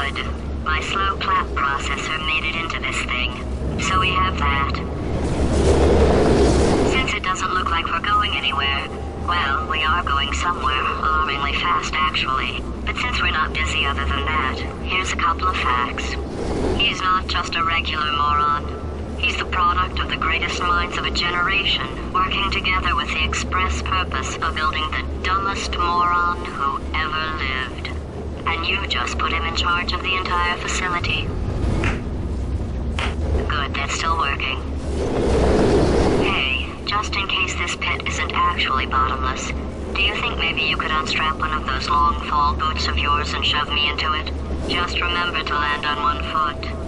Good. My slow clap processor made it into this thing, so we have that. Since it doesn't look like we're going anywhere, well, we are going somewhere, alarmingly fast actually. But since we're not busy other than that, here's a couple of facts. He's not just a regular moron. He's the product of the greatest minds of a generation, working together with the express purpose of building the dumbest moron who ever lived. And you just put him in charge of the entire facility. Good, that's still working. Hey, just in case this pit isn't actually bottomless, do you think maybe you could unstrap one of those long fall boots of yours and shove me into it? Just remember to land on one foot.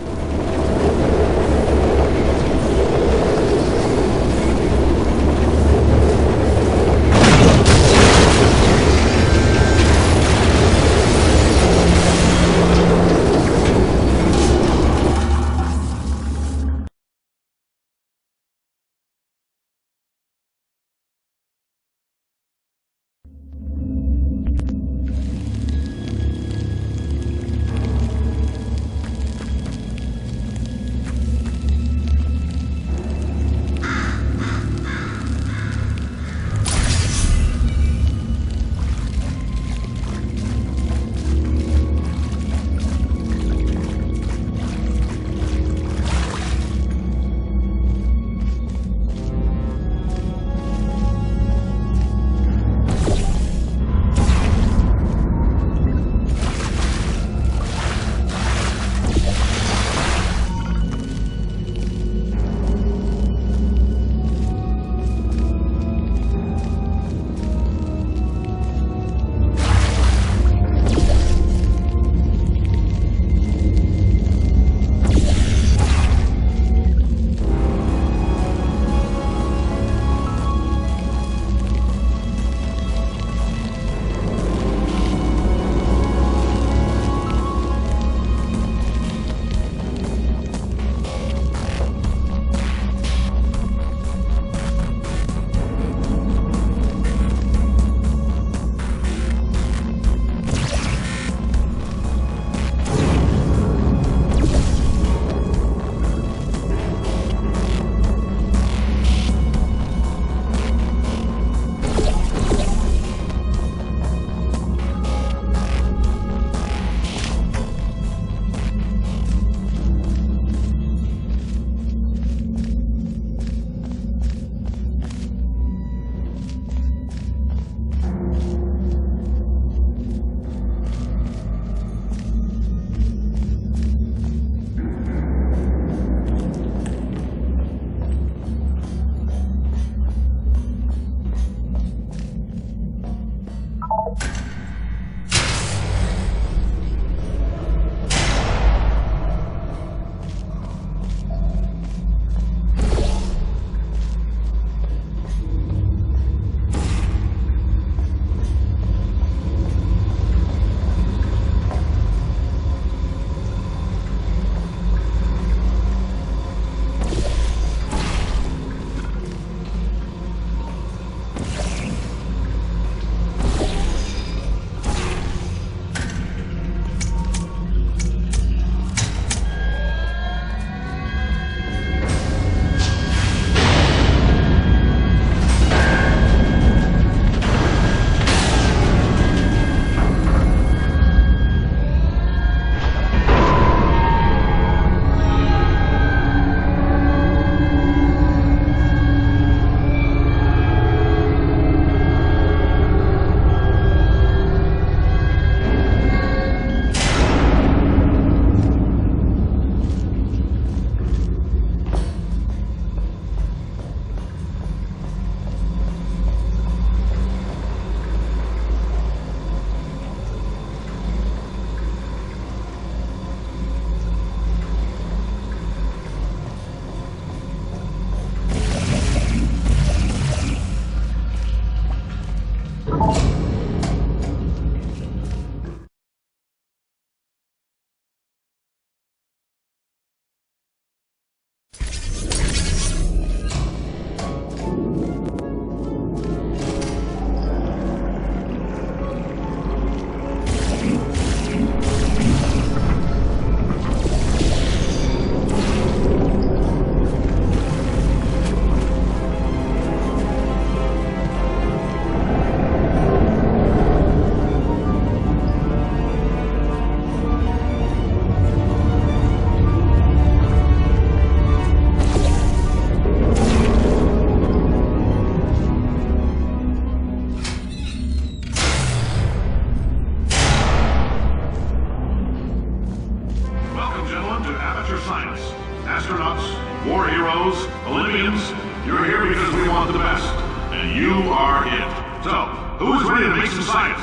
future science. Astronauts, war heroes, Olympians, you're here because we want the best. And you are it. So, who is ready to make some science?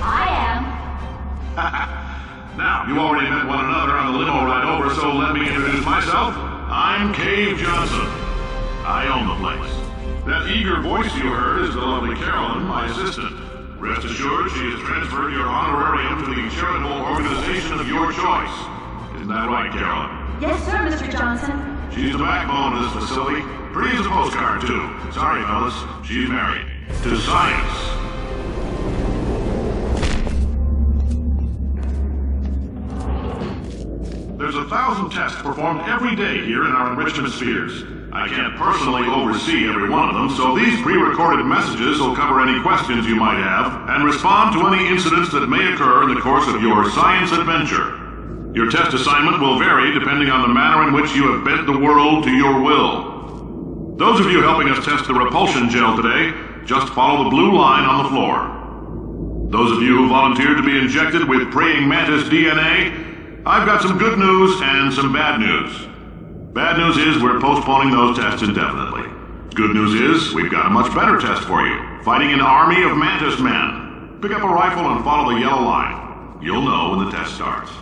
I am. Now, you already met one another on the limo ride over, so let me introduce myself. I'm Cave Johnson. I own the place. That eager voice you heard is the lovely Carolyn, my assistant. Rest assured, she has transferred your honorarium to the charitable organization of your choice. Isn't that right, Carolyn? Yes, sir, Mr. Johnson. She's the backbone of this facility. Pretty as a postcard, too. Sorry, fellas. She's married. To science. There's 1,000 tests performed every day here in our enrichment spheres. I can't personally oversee every one of them, so these pre-recorded messages will cover any questions you might have and respond to any incidents that may occur in the course of your science adventure. Your test assignment will vary depending on the manner in which you have bent the world to your will. Those of you helping us test the repulsion gel today, just follow the blue line on the floor. Those of you who volunteered to be injected with praying mantis DNA, I've got some good news and some bad news. Bad news is we're postponing those tests indefinitely. Good news is we've got a much better test for you. Fighting an army of mantis men. Pick up a rifle and follow the yellow line. You'll know when the test starts.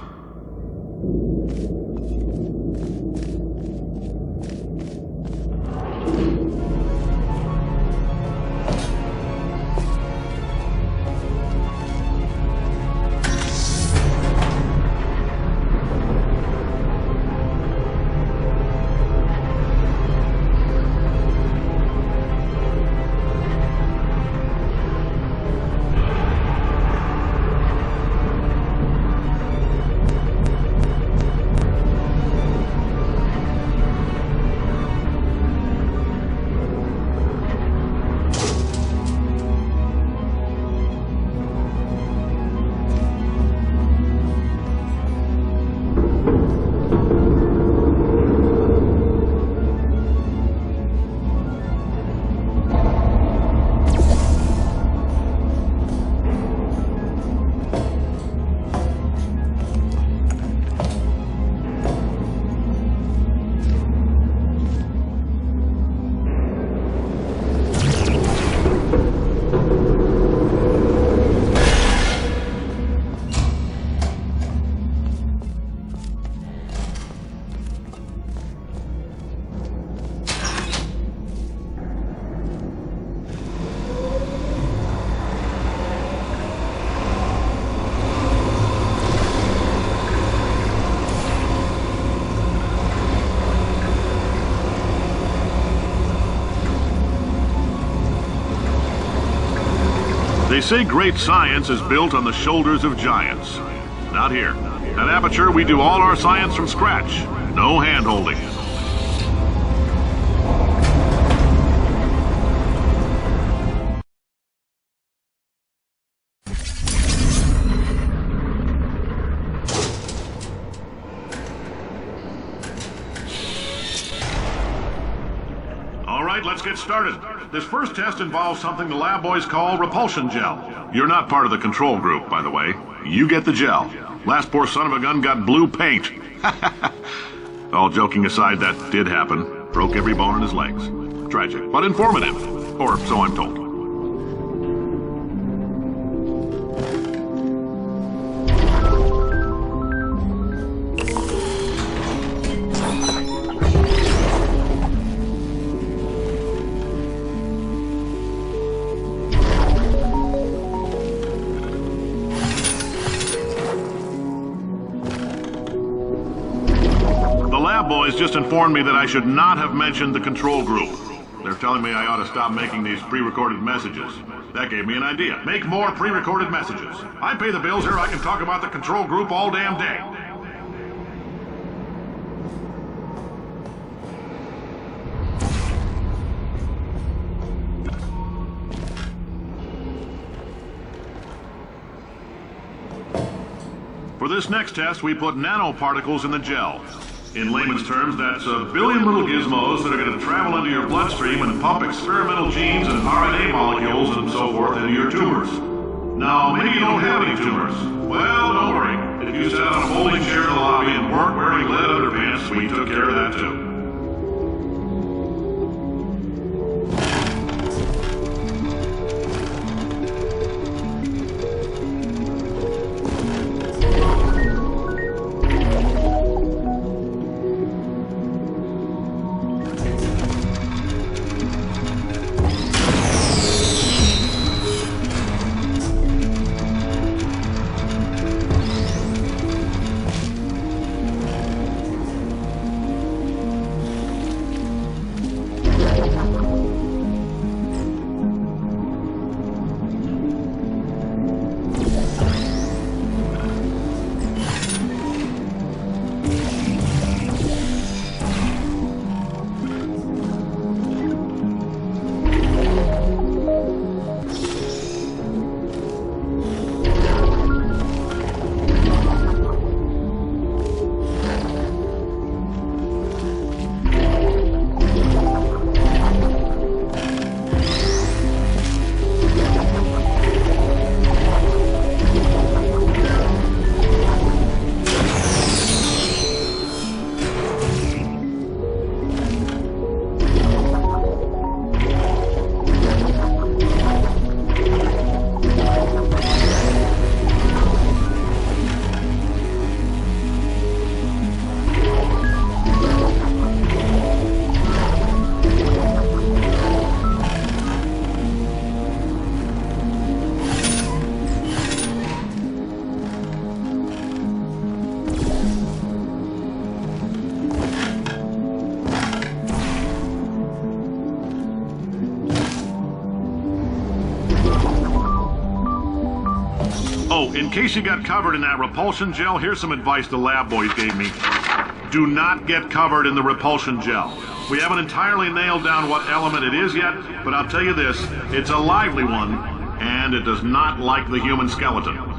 They say great science is built on the shoulders of giants. Not here. At Aperture, we do all our science from scratch. No hand-holding. All right, let's get started. This first test involves something the lab boys call repulsion gel. You're not part of the control group, by the way. You get the gel. Last poor son of a gun got blue paint. All joking aside, that did happen. Broke every bone in his legs. Tragic, but informative. Or so I'm told. Boys just informed me that I should not have mentioned the control group. They're telling me I ought to stop making these pre-recorded messages. That gave me an idea. Make more pre-recorded messages. I pay the bills here, I can talk about the control group all damn day. For this next test, we put nanoparticles in the gel. In layman's terms, that's a billion little gizmos that are going to travel into your bloodstream and pump experimental genes and RNA molecules and so forth into your tumors. Now, maybe you don't have any tumors. Well, don't worry. If you sat on a folding chair in the lobby and weren't wearing lead underpants, Yes, we took care of that too. Oh, in case you got covered in that repulsion gel, here's some advice the lab boys gave me. Do not get covered in the repulsion gel. We haven't entirely nailed down what element it is yet, but I'll tell you this, it's a lively one, and it does not like the human skeleton.